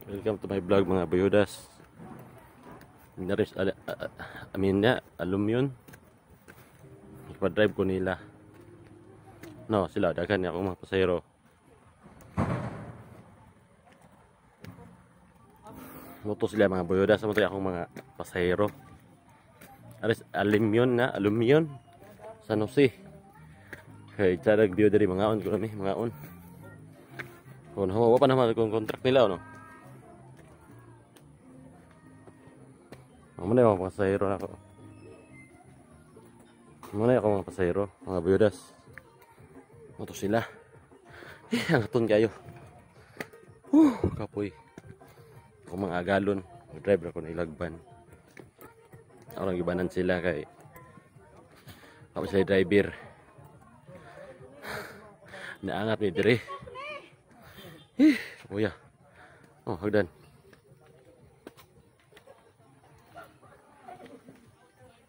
Welcome to my vlog mga bayudas. Naris amin na alum yun. Ipa-drive ko nila. No, sila dagan niya akong mga pasahero. Moto sila mga bayudas, mo to akong mga pasahero. Aris alumyon na, alumyon. San Jose. Kay tarag dio dari mga on ko mi, mga on. Kung hawa pa naman kung contract nila no. Muna yung mga pasahero na ako. Muna yung mga pasahero, mga bayudas. Moto sila. Hangaton kayo. Kapoy. Ako mga agalon. Driver ako na ilagban. Ako lang ibanan sila kay ako sila driver. Naangat ni dire. Kuya. Oh, hagdan.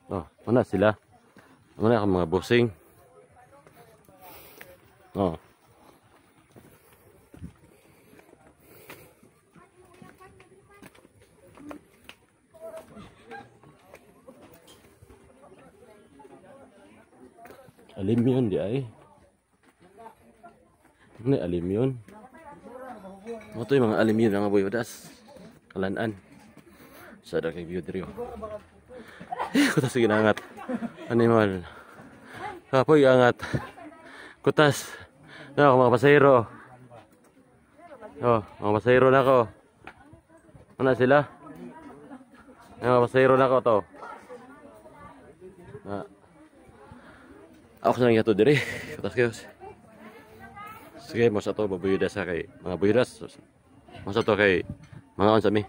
Oh, mana sila? Mana ang mga bossing? Oh. Alim yun di ay. Ini alim yun. Ito yung mga alim yun mga bayudas. Kalanaan. Sada kay view diri. Kutas sige angat. Animal. Kapoy angat. Kutas. Na ako mga pasahero. Oh, mga pasahero na ako. Ano sila? Mga pasahero na ako to. Ako sa nang yato diri. Kutas kayo. Sige, mo sa to babuyudas sa kay mga buyudas. Mo sa to kay mga on sa mi.